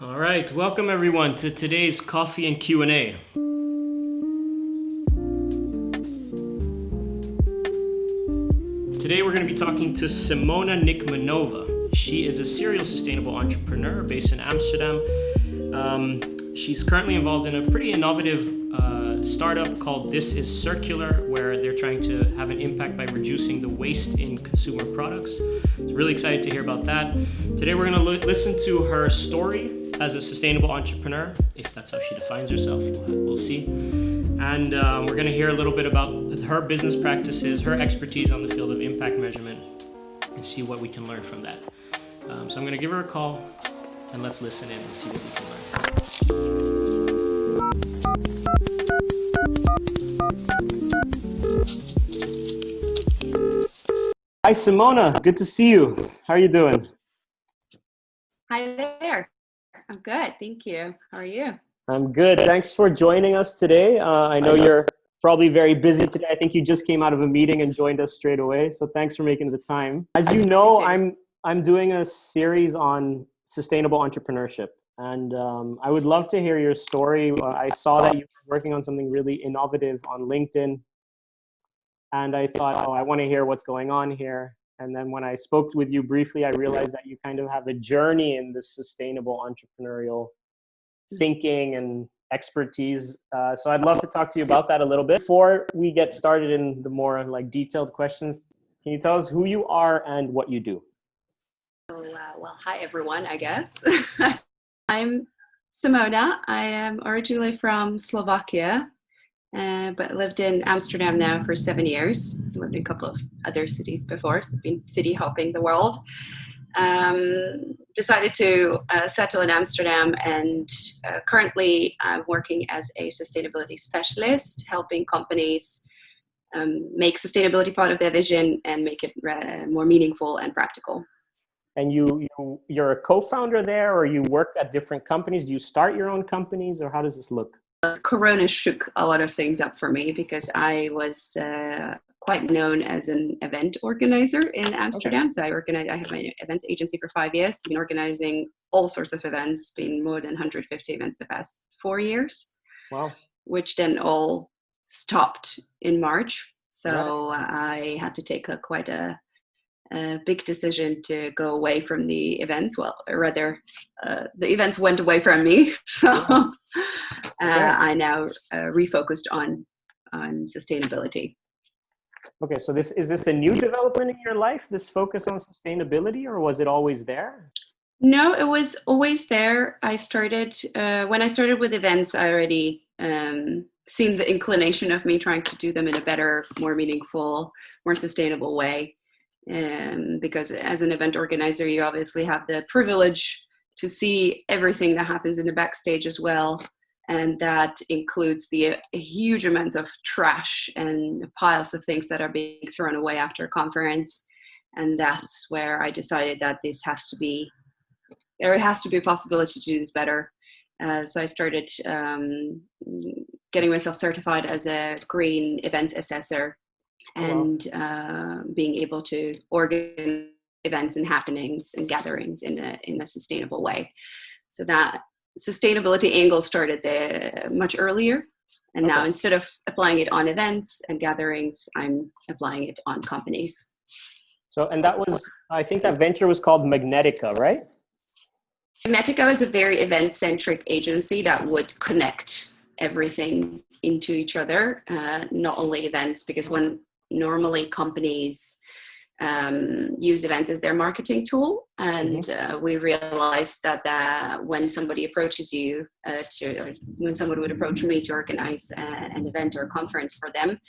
All right, welcome everyone to today's coffee and Q&A. Today we're going to be talking to Simona Nickmanova. She is a serial sustainable entrepreneur based in Amsterdam. She's currently involved in a pretty innovative startup called This is Circular, where they're trying to have an impact by reducing the waste in consumer products. So really excited to hear about that. Today we're going to listen to her story as a sustainable entrepreneur, if that's how she defines herself, we'll see. And we're going to hear a little bit about her business practices, her expertise on the field of impact measurement, and see what we can learn from that. So I'm going to give her a call, and let's listen in and see what we can learn. Hi, Simona. Good to see you. How are you doing? Hi there. I'm good. Thank you. How are you? I'm good. Thanks for joining us today. I know you're probably very busy today. I think you just came out of a meeting and joined us straight away. So thanks for making the time. As you know, I'm doing a series on sustainable entrepreneurship. And I would love to hear your story. I saw that you were working on something really innovative on LinkedIn. And I thought, I want to hear what's going on here. And then when I spoke with you briefly, I realized that you kind of have a journey in this sustainable entrepreneurial thinking and expertise. So I'd love to talk to you about that a little bit. Before we get started in the more detailed questions, can you tell us who you are and what you do? Well, hi everyone, I guess. I'm Simona. I am originally from Slovakia, but lived in Amsterdam now for 7 years. Lived in a couple of other cities before, so I've been city hopping the world. Decided to settle in Amsterdam, and currently I'm working as a sustainability specialist, helping companies make sustainability part of their vision and make it more meaningful and practical. And you're a co-founder there, or you work at different companies? Do you start your own companies, or how does this look? Corona shook a lot of things up for me because I was quite known as an event organizer in Amsterdam. Okay. So I had my events agency for 5 years. I've been organizing all sorts of events, been more than 150 events the past 4 years. Wow. Which then all stopped in March. So I had to take quite a big decision to go away from the events. Well, rather, the events went away from me. So I now refocused on sustainability. Okay, so is this a new development in your life, this focus on sustainability, or was it always there? No, it was always there. I started, when I started with events, I already seen the inclination of me trying to do them in a better, more meaningful, more sustainable way. Because as an event organizer, you obviously have the privilege to see everything that happens in the backstage as well. And that includes the huge amounts of trash and piles of things that are being thrown away after a conference. And that's where I decided that there has to be a possibility to do this better. So I started getting myself certified as a green events assessor, and being able to organize events and happenings and gatherings in a sustainable way. So that sustainability angle started there much earlier. And now instead of applying it on events and gatherings, I'm applying it on companies. So, and I think that venture was called Magnetica, right? Magnetica is a very event-centric agency that would connect everything into each other, not only events, because normally companies use events as their marketing tool, and we realized that when somebody approaches you when someone would approach me to organize an event or a conference for them,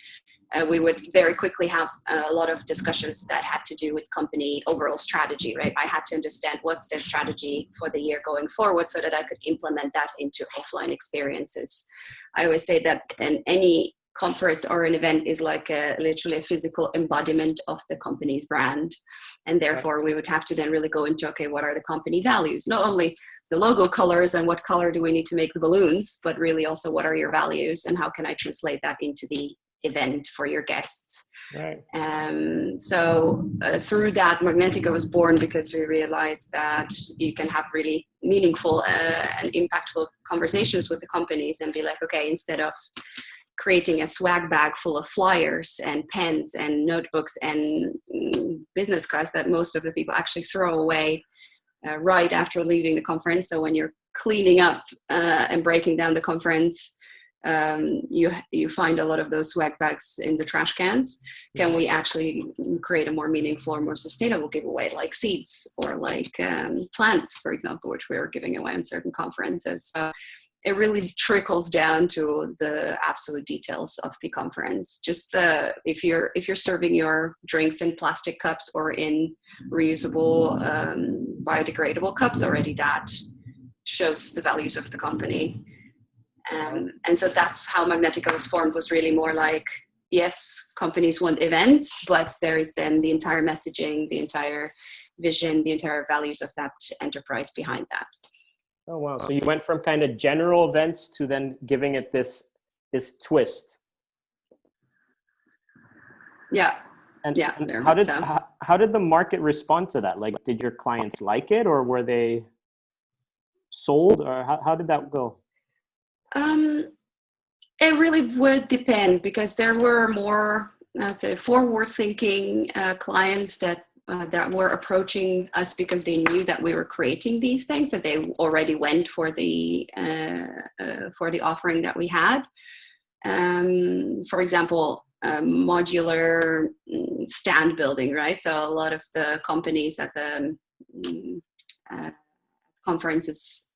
we would very quickly have a lot of discussions that had to do with company overall strategy, right? I had to understand what's their strategy for the year going forward so that I could implement that into offline experiences. I always say that any conference or an event is like literally a physical embodiment of the company's brand. And therefore we would have to then really go into, okay, what are the company values? Not only the logo colors and what color do we need to make the balloons, but really also what are your values and how can I translate that into the event for your guests. Right. So through that, Magnetica was born because we realized that you can have really meaningful and impactful conversations with the companies and be like, okay, instead of creating a swag bag full of flyers and pens and notebooks and business cards that most of the people actually throw away right after leaving the conference. So when you're cleaning up and breaking down the conference, you find a lot of those swag bags in the trash cans. Can we actually create a more meaningful or more sustainable giveaway, like seeds or like plants, for example, which we are giving away on certain conferences? So it really trickles down to the absolute details of the conference. Just if you're serving your drinks in plastic cups or in reusable, biodegradable cups, already that shows the values of the company. And so that's how Magnetica was formed, was really more like, yes, companies want events, but there is then the entire messaging, the entire vision, the entire values of that enterprise behind that. Oh, wow. So you went from kind of general events to then giving it this twist. Yeah. And, yeah. and how did the market respond to that? Like, did your clients like it, or were they sold, or how did that go? It really would depend, because there were more, I'd say, forward-thinking clients that were approaching us because they knew that we were creating these things, that they already went for the offering that we had. For example, modular stand building, right? So a lot of the companies at the conferences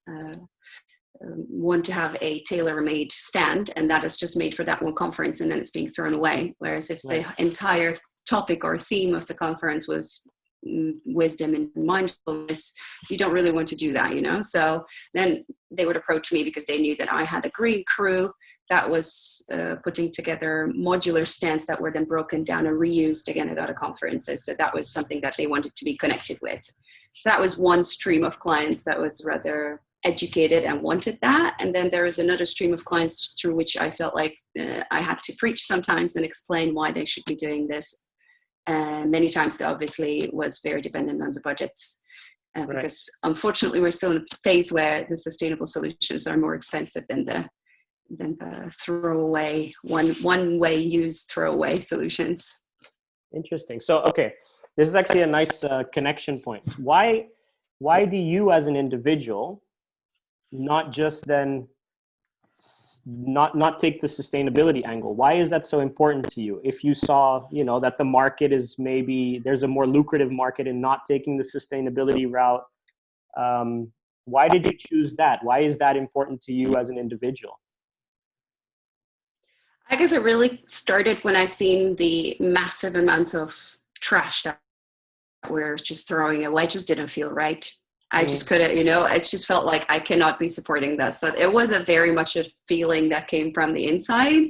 want to have a tailor-made stand, and that is just made for that one conference, and then it's being thrown away. Whereas if the entire topic or theme of the conference was wisdom and mindfulness, you don't really want to do that, you know? So then they would approach me because they knew that I had a green crew that was putting together modular stands that were then broken down and reused again at other conferences. So that was something that they wanted to be connected with. So that was one stream of clients that was rather educated and wanted that. And then there is another stream of clients through which I felt like I had to preach sometimes and explain why they should be doing this. Many times, obviously, was very dependent on the budgets, because unfortunately we're still in a phase where the sustainable solutions are more expensive than the throwaway one way use throwaway solutions. Interesting. So, okay, this is actually a nice connection point. Why do you as an individual not just then not take the sustainability angle? Why is that so important to you? If you saw, that the market is, maybe there's a more lucrative market in not taking the sustainability route, why did you choose that? Why is that important to you as an individual? I guess it really started when I've seen the massive amounts of trash that we're just throwing away. It just didn't feel right. I just couldn't, it just felt like I cannot be supporting this. So it was very much a feeling that came from the inside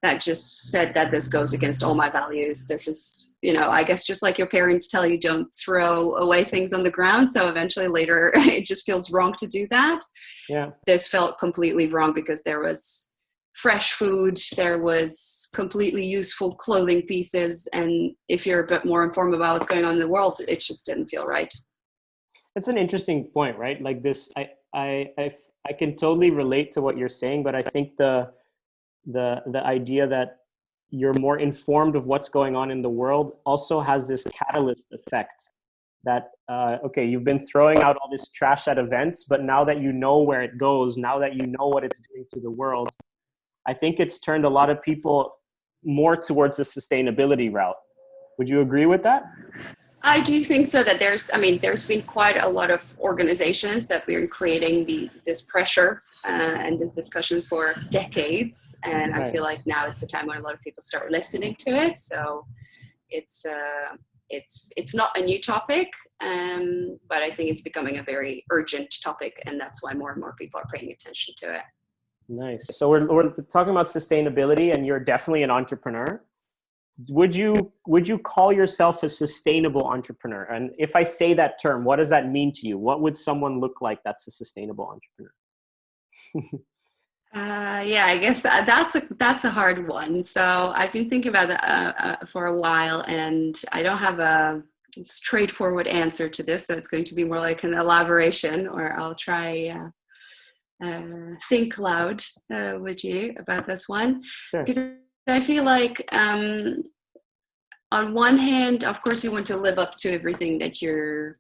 that just said that this goes against all my values. This is, I guess just like your parents tell you, don't throw away things on the ground. So eventually later it just feels wrong to do that. Yeah. This felt completely wrong because there was fresh food, there was completely useful clothing pieces. And if you're a bit more informed about what's going on in the world, it just didn't feel right. That's an interesting point, right? Like this, I can totally relate to what you're saying, but I think the idea that you're more informed of what's going on in the world also has this catalyst effect that, okay, you've been throwing out all this trash at events, but now that you know where it goes, now that you know what it's doing to the world, I think it's turned a lot of people more towards the sustainability route. Would you agree with that? I do think so, that there's been quite a lot of organizations that we're creating this pressure and this discussion for decades. And I feel like now it's the time when a lot of people start listening to it. So it's not a new topic, but I think it's becoming a very urgent topic. And that's why more and more people are paying attention to it. Nice. So we're talking about sustainability, and you're definitely an entrepreneur. Would you call yourself a sustainable entrepreneur? And if I say that term, what does that mean to you? What would someone look like that's a sustainable entrepreneur? Yeah, I guess that's a hard one. So I've been thinking about it for a while, and I don't have a straightforward answer to this. So it's going to be more like an elaboration, or I'll try think loud with you about this one. Sure. Because I feel like on one hand, of course, you want to live up to everything that you're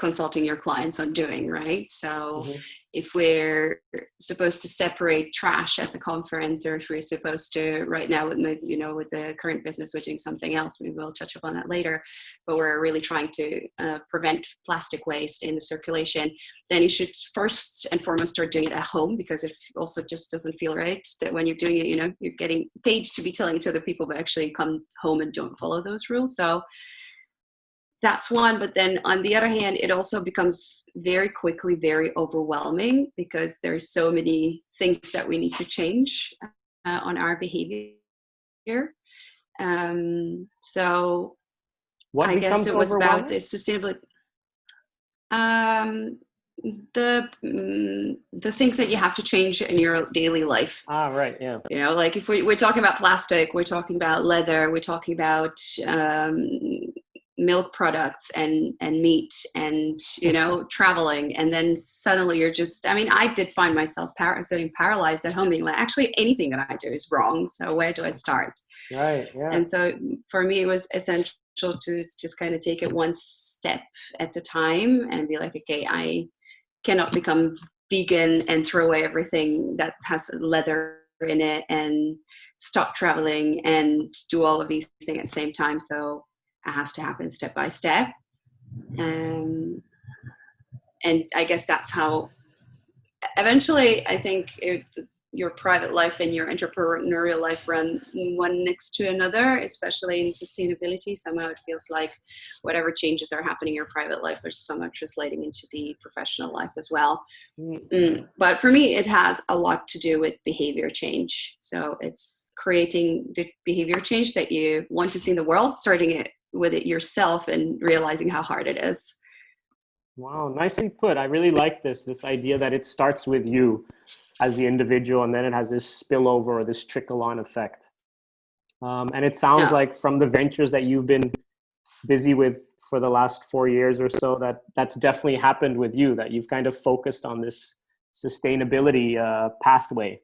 consulting your clients on doing, right? So if we're supposed to separate trash at the conference, or if we're supposed to, right now with with the current business, we're doing something else, we will touch upon that later, but we're really trying to prevent plastic waste in the circulation, then you should first and foremost start doing it at home, because it also just doesn't feel right that when you're doing it, you're getting paid to be telling it to other people, but actually come home and don't follow those rules. So that's one. But then on the other hand, it also becomes very quickly very overwhelming, because there's so many things that we need to change on our behavior. So What I guess becomes it was about overwhelming? the sustainability. The things that you have to change in your daily life. Right, yeah. Like if we're talking about plastic, we're talking about leather, we're talking about milk products and meat and traveling, and then suddenly you're just, I did find myself sitting paralyzed at home, being like, actually anything that I do is wrong, so where do I start? Right, yeah. And so for me, it was essential to just kind of take it one step at a time and be like, okay, I cannot become vegan and throw away everything that has leather in it and stop traveling and do all of these things at the same time. So it has to happen step by step. And I guess that's how eventually, I think your private life and your entrepreneurial life run one next to another, especially in sustainability. Somehow it feels like whatever changes are happening in your private life are somehow translating into the professional life as well. But for me, it has a lot to do with behavior change. So it's creating the behavior change that you want to see in the world, starting it with it yourself and realizing how hard it is. Wow, nicely put. I really like this idea that it starts with you as the individual, and then it has this spillover or this trickle-on effect. And it sounds like from the ventures that you've been busy with for the last 4 years or so, that's definitely happened with you, that you've kind of focused on this sustainability pathway.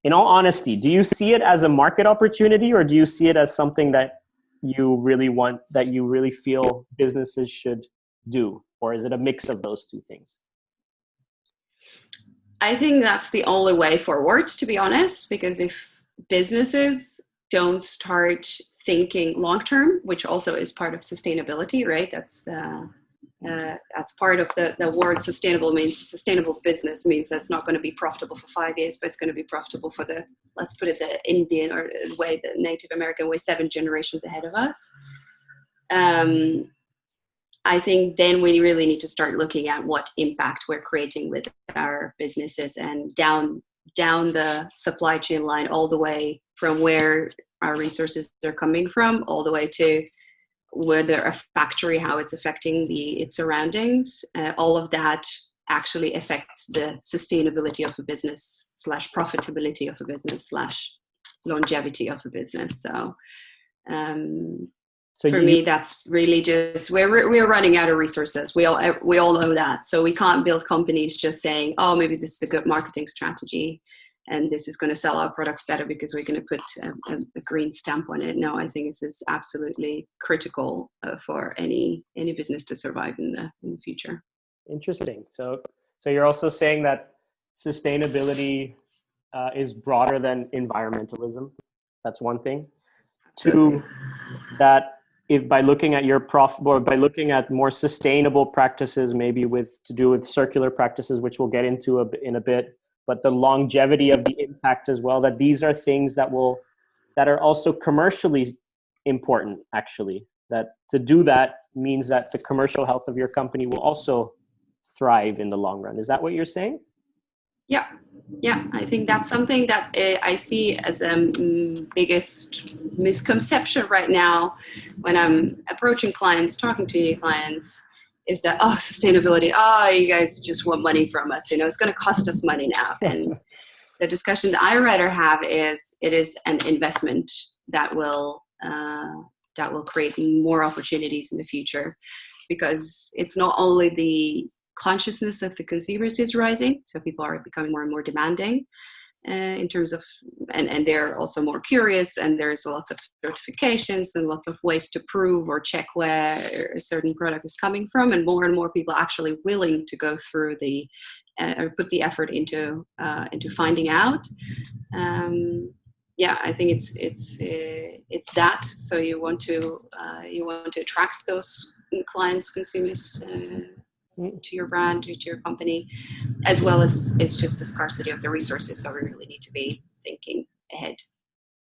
In all honesty, do you see it as a market opportunity, or do you see it as something that you really feel businesses should do? Or is it a mix of those two things? I think that's the only way forward, to be honest, because if businesses don't start thinking long-term, which also is part of sustainability, right? That's part of the word sustainable. Means sustainable business means that's not going to be profitable for 5 years, but it's going to be profitable for let's put it the Indian or way, the Native American way, 7 generations ahead of us. I think then we really need to start looking at what impact we're creating with our businesses, and down the supply chain line, all the way from where our resources are coming from, all the way to whether a factory, how it's affecting its surroundings. All of that actually affects the sustainability of a business / profitability of a business / longevity of a business. So for me, that's really just we're running out of resources. We all know that. So we can't build companies just saying, oh, maybe this is a good marketing strategy and this is going to sell our products better because we're going to put a green stamp on it. No, I think this is absolutely critical for any business to survive in the future. Interesting. So you're also saying that sustainability is broader than environmentalism. That's one thing. Two, that if by looking at your profit, or by looking at more sustainable practices, maybe to do with circular practices, which we'll get into in a bit, but the longevity of the impact as well, that these are things that are also commercially important, actually. That to do that means that the commercial health of your company will also thrive in the long run. Is that what you're saying? Yeah, I think that's something that I see as a biggest misconception right now when I'm approaching clients, talking to new clients, is that, sustainability, you guys just want money from us, it's going to cost us money now. And the discussion that I rather have is, it is an investment that will that will create more opportunities in the future, because it's not only the consciousness of the consumers is rising, so people are becoming more and more demanding in terms of, and they're also more curious, and there's lots of certifications and lots of ways to prove or check where a certain product is coming from, and more people are actually willing to go through the or put the effort into finding out. Yeah, I think it's that. So you want to attract those clients, consumers to your brand, to your company, as well as it's just the scarcity of the resources. So we really need to be thinking ahead.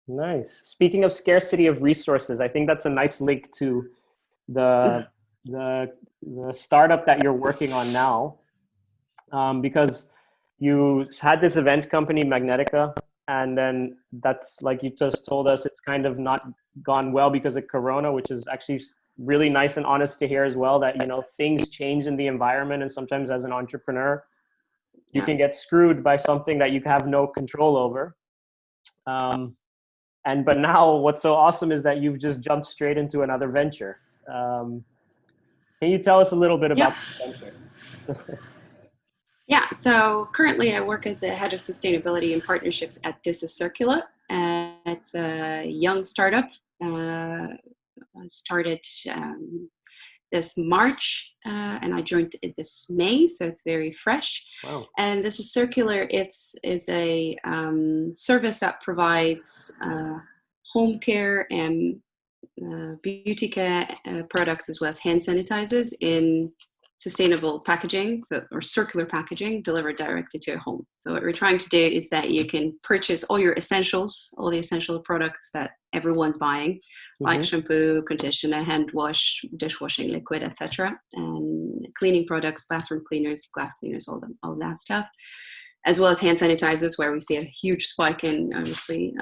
Nice. Speaking of scarcity of resources, I think that's a nice link to the startup that you're working on now, because you had this event company, Magnetica, and then that's, like you just told us, it's kind of not gone well because of Corona, which is actually really nice and honest to hear as well, that, you know, things change in the environment, and sometimes as an entrepreneur, you can get screwed by something that you have no control over. But now what's so awesome is that you've just jumped straight into another venture. Can you tell us a little bit about the venture? Yeah, so currently I work as the head of sustainability and partnerships at This is Circular. It's a young startup. I started this March, and I joined it this May, so it's very fresh. Wow. And This is Circular. Is a service that provides home care and beauty care products, as well as hand sanitizers in sustainable packaging, or circular packaging, delivered directly to your home. So what we're trying to do is that you can purchase all your essentials, all the essential products that everyone's buying, like shampoo, conditioner, hand wash, dishwashing liquid, etc., and cleaning products, bathroom cleaners, glass cleaners, all that stuff, as well as hand sanitizers, where we see a huge spike in, obviously,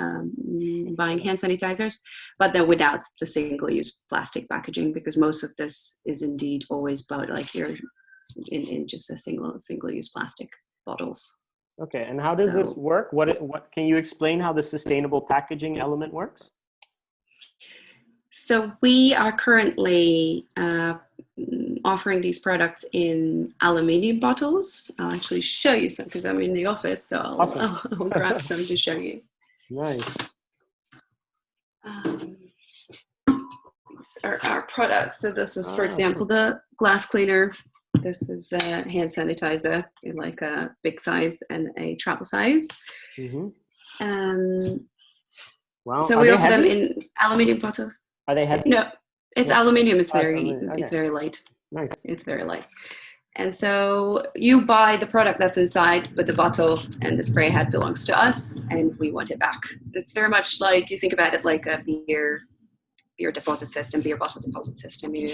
buying hand sanitizers, but then without the single-use plastic packaging, because most of this is indeed always bought like you're in just a single-use plastic bottles. Okay, and how does this work? What can you explain how the sustainable packaging element works? So we are currently offering these products in aluminium bottles. I'll actually show you some because I'm in the office, so I'll grab some to show you. Nice. These are our products. So this is, for example, the glass cleaner. This is a hand sanitizer in like a big size and a travel size. Wow. So we offer them in aluminium bottles. Are they heavy? No, it's aluminium. It's it's very light. Nice. It's very light. And so you buy the product that's inside, but the bottle and the spray head belongs to us, and we want it back. It's very much like, you think about it like a beer deposit system, beer bottle deposit system. You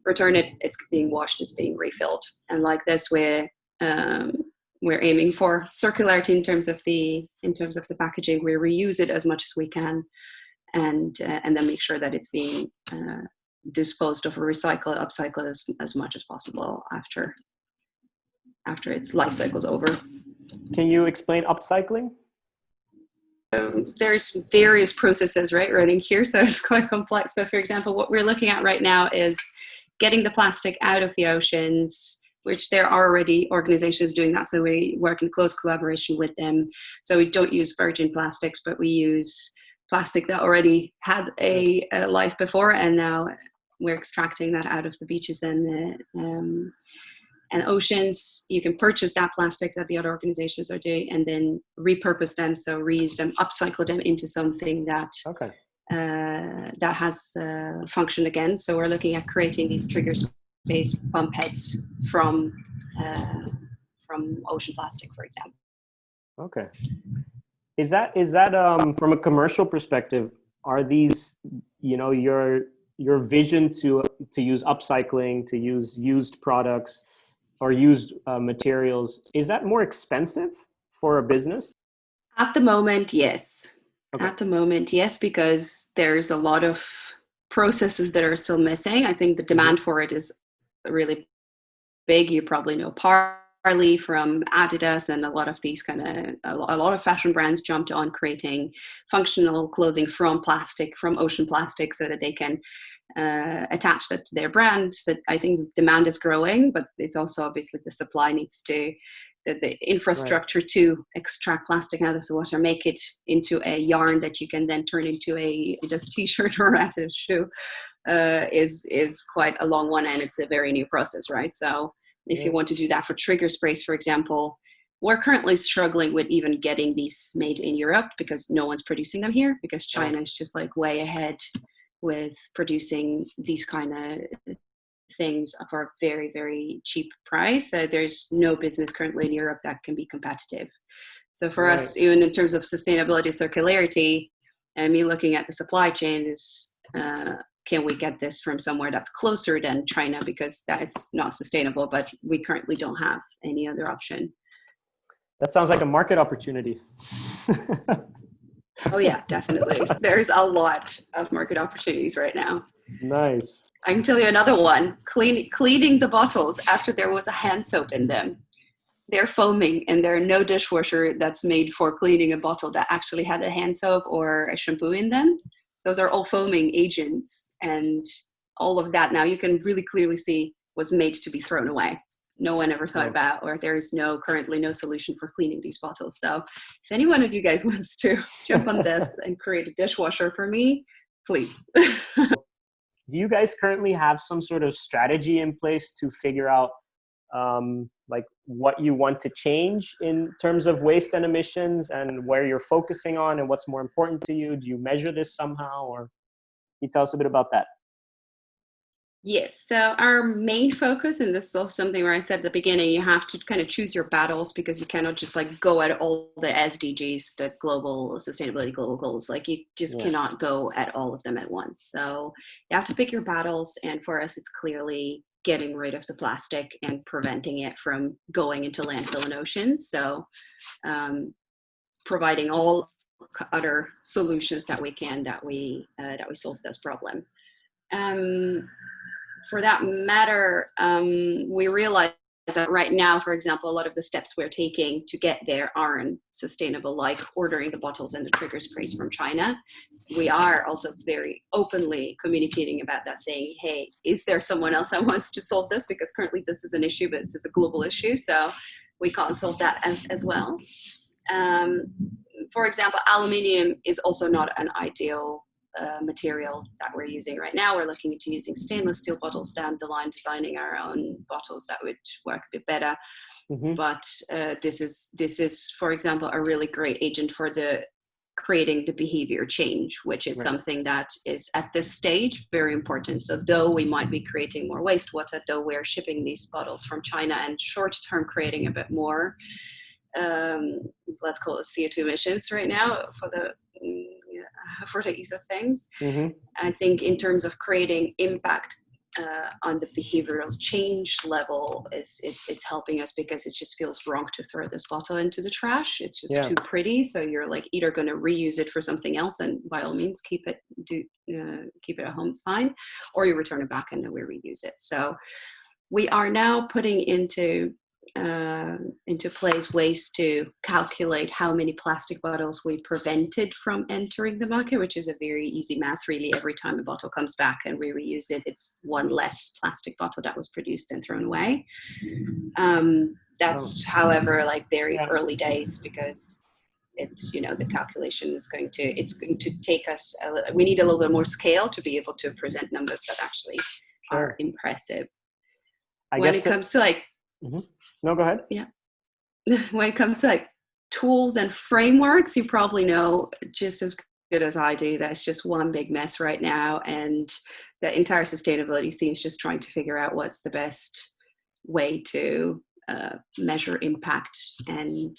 return it, it's being washed, it's being refilled. And like this, we're aiming for circularity in terms of the packaging. We reuse it as much as we can, and then make sure that it's being disposed of or recycled, upcycled as much as possible after its life cycle's over. Can you explain upcycling? There's various processes, right, running here, so it's quite complex. But for example, what we're looking at right now is getting the plastic out of the oceans, which there are already organizations doing that. So we work in close collaboration with them. So we don't use virgin plastics, but we use plastic that already had a life before, and now we're extracting that out of the beaches and oceans. You can purchase that plastic that the other organizations are doing, and then repurpose them, so reuse them, upcycle them into something that that has function again. So we're looking at creating these trigger space pump heads from ocean plastic, for example. Okay. Is that from a commercial perspective, are these, you know, your vision to use upcycling, to use used products or used materials, is that more expensive for a business? At the moment, yes. Okay. At the moment, yes, because there's a lot of processes that are still missing. I think the demand for it is really big. You probably know Charlie from Adidas and a lot of these a lot of fashion brands jumped on creating functional clothing from plastic, from ocean plastic, so that they can attach that to their brand. So I think demand is growing, but it's also obviously the supply needs to, the infrastructure to extract plastic out of the water, make it into a yarn that you can then turn into a Adidas t-shirt or Adidas shoe, is quite a long one, and it's a very new process, right? So if you want to do that for trigger sprays, for example, we're currently struggling with even getting these made in Europe because no one's producing them here, because China is just like way ahead with producing these kind of things for a very, very cheap price. So there's no business currently in Europe that can be competitive. So for us, even in terms of sustainability, circularity, and me looking at the supply chain is, can we get this from somewhere that's closer than China, because that is not sustainable, but we currently don't have any other option. That sounds like a market opportunity. Oh yeah, definitely. There's a lot of market opportunities right now. Nice. I can tell you another one, cleaning the bottles after there was a hand soap in them. They're foaming, and there are no dishwasher that's made for cleaning a bottle that actually had a hand soap or a shampoo in them. Those are all foaming agents, and all of that now you can really clearly see was made to be thrown away. No one ever thought about, or there's currently no solution for cleaning these bottles. So if any one of you guys wants to jump on this and create a dishwasher for me, please. Do you guys currently have some sort of strategy in place to figure out like what you want to change in terms of waste and emissions, and where you're focusing on and what's more important to you? Do you measure this somehow, or can you tell us a bit about that? Yes, so our main focus, and this is also something where I said at the beginning, you have to kind of choose your battles, because you cannot just like go at all the SDGs, the global sustainability global goals. Like you just cannot go at all of them at once. So you have to pick your battles. And for us, it's clearly getting rid of the plastic and preventing it from going into landfill and oceans. So providing all other solutions that we can, that we solve this problem. For that matter, we realize that right now, for example, a lot of the steps we're taking to get there aren't sustainable, like ordering the bottles and the trigger sprays from China. We are also very openly communicating about that, saying, hey, is there someone else that wants to solve this? Because currently this is an issue, but this is a global issue, so we can't solve that as well. For example, aluminium is also not an ideal material that we're using right now. We're looking into using stainless steel bottles down the line, designing our own bottles that would work a bit better. Mm-hmm. But this is, for example, a really great agent for creating the behavior change, which is something that is at this stage very important. So though we might be creating more wastewater, though we're shipping these bottles from China and short term creating a bit more, let's call it CO2 emissions right now for the ease of things. Mm-hmm. I think in terms of creating impact on the behavioral change level, it's helping us, because it just feels wrong to throw this bottle into the trash. It's just too pretty. So you're like either going to reuse it for something else, and by all means keep it at home is fine, or you return it back and then we reuse it. So we are now putting into place ways to calculate how many plastic bottles we prevented from entering the market, which is a very easy math. Really, every time a bottle comes back and we reuse it, it's one less plastic bottle that was produced and thrown away. That's, however, like very early days, because it's, the calculation is going to take us, we need a little bit more scale to be able to present numbers that actually are impressive. When it comes to like, mm-hmm. No, go ahead. Yeah. When it comes to like tools and frameworks, you probably know just as good as I do that it's just one big mess right now. And the entire sustainability scene is just trying to figure out what's the best way to measure impact. And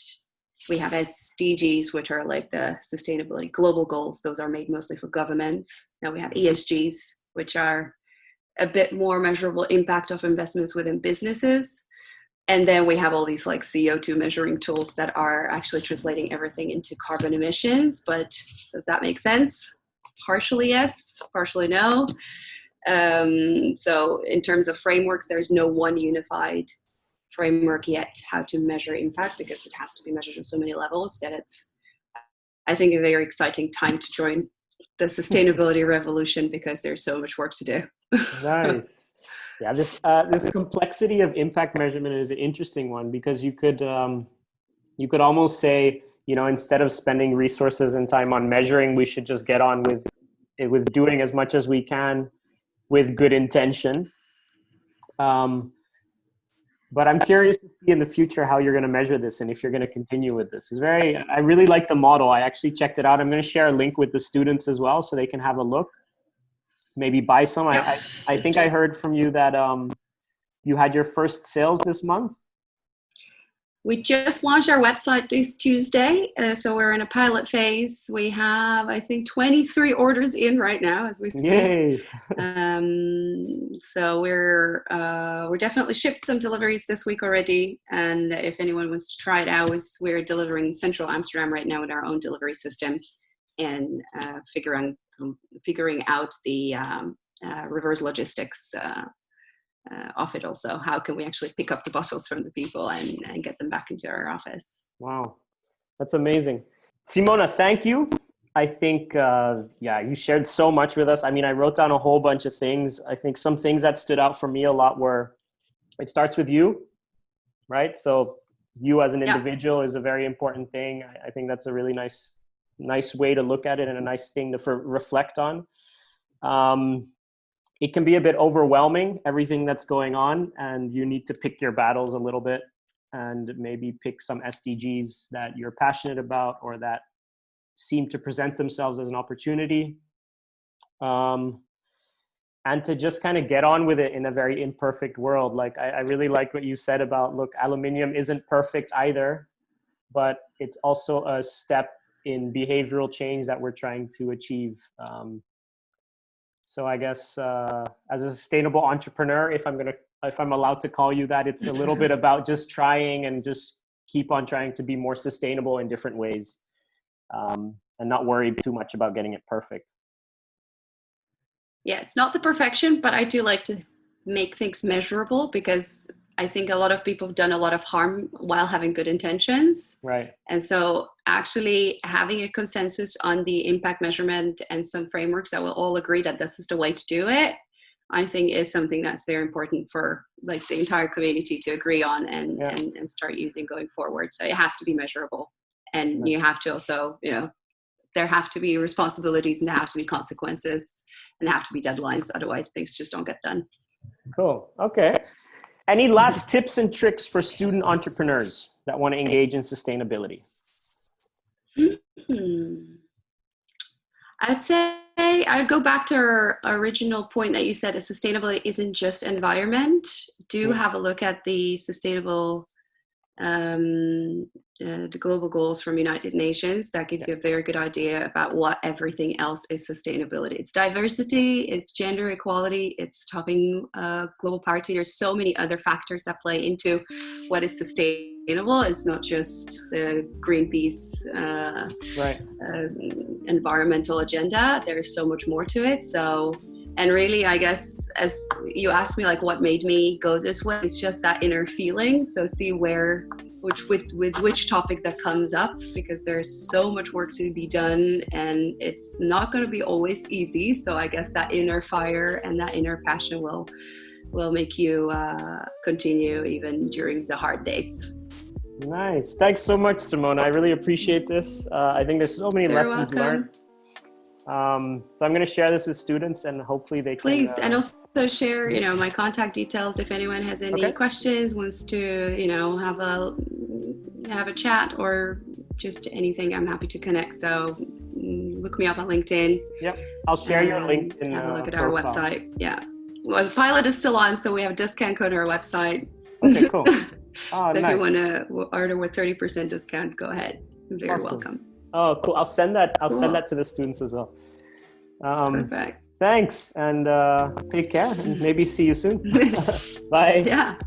we have SDGs, which are like the sustainability global goals. Those are made mostly for governments. Now we have ESGs, which are a bit more measurable impact of investments within businesses. And then we have all these like CO2 measuring tools that are actually translating everything into carbon emissions. But does that make sense? Partially yes, partially no. So in terms of frameworks, there's no one unified framework yet how to measure impact, because it has to be measured on so many levels that it's, I think, a very exciting time to join the sustainability revolution, because there's so much work to do. Nice. Yeah, this complexity of impact measurement is an interesting one, because you could almost say, instead of spending resources and time on measuring, we should just get on with doing as much as we can with good intention. But I'm curious to see in the future how you're going to measure this, and if you're going to continue with this. I really like the model. I actually checked it out. I'm going to share a link with the students as well, so they can have a look, maybe buy some. Yeah, I think I heard from you that you had your first sales this month. We just launched our website this Tuesday, so we're in a pilot phase. We have, I think, 23 orders in right now as we speak. Yay! So we're definitely shipped some deliveries this week already, and if anyone wants to try it out, we're delivering Central Amsterdam right now with our own delivery system, and figuring out the reverse logistics of it also. How can we actually pick up the bottles from the people and get them back into our office? Wow, that's amazing. Simona, thank you. I think, you shared so much with us. I mean, I wrote down a whole bunch of things. I think some things that stood out for me a lot were, it starts with you, right? So you as an individual is a very important thing. I think that's a really nice way to look at it, and a nice thing to reflect on. It can be a bit overwhelming, everything that's going on, and you need to pick your battles a little bit, and maybe pick some SDGs that you're passionate about or that seem to present themselves as an opportunity. And to just kind of get on with it in a very imperfect world. Like, I really like what you said about, look, aluminium isn't perfect either, but it's also a step in behavioral change that we're trying to achieve. So I guess as a sustainable entrepreneur, if I'm allowed to call you that, it's a little bit about just trying and just keep on trying to be more sustainable in different ways, and not worry too much about getting it perfect. Yes, not the perfection, but I do like to make things measurable, because I think a lot of people have done a lot of harm while having good intentions. Right. And so actually having a consensus on the impact measurement and some frameworks that will all agree that this is the way to do it, I think is something that's very important for like the entire community to agree on and start using going forward. So it has to be measurable, and you have to also, there have to be responsibilities, and there have to be consequences, and there have to be deadlines. Otherwise things just don't get done. Cool. Okay. Any last tips and tricks for student entrepreneurs that want to engage in sustainability? I'd say I'd go back to our original point that you said, that sustainability isn't just environment. Do have a look at the sustainable, the global goals from United Nations. That gives you a very good idea about what everything else is sustainability. It's diversity, it's gender equality, it's stopping global poverty. There's so many other factors that play into what is sustainable. It's not just the Greenpeace environmental agenda. There's so much more to it. So, and really, I guess, as you asked me, like what made me go this way, it's just that inner feeling. So see which topic that comes up, because there's so much work to be done, and it's not going to be always easy. So I guess that inner fire and that inner passion will make you continue even during the hard days. Nice. Thanks so much, Simona. I really appreciate this. I think there's so many lessons learned. So I'm going to share this with students, and hopefully they can... and also share, my contact details if anyone has any questions, wants to, have a chat or just anything. I'm happy to connect. So look me up on LinkedIn. Yep. I'll share your link and have a look at our website. Yeah. Well, the pilot is still on, so we have a discount code on our website. Okay, cool. Oh, so nice. if you want to order with 30% discount, go ahead. You're very welcome. Oh, cool. I'll send that to the students as well. Perfect. Thanks, and take care, and maybe see you soon. Bye. Yeah.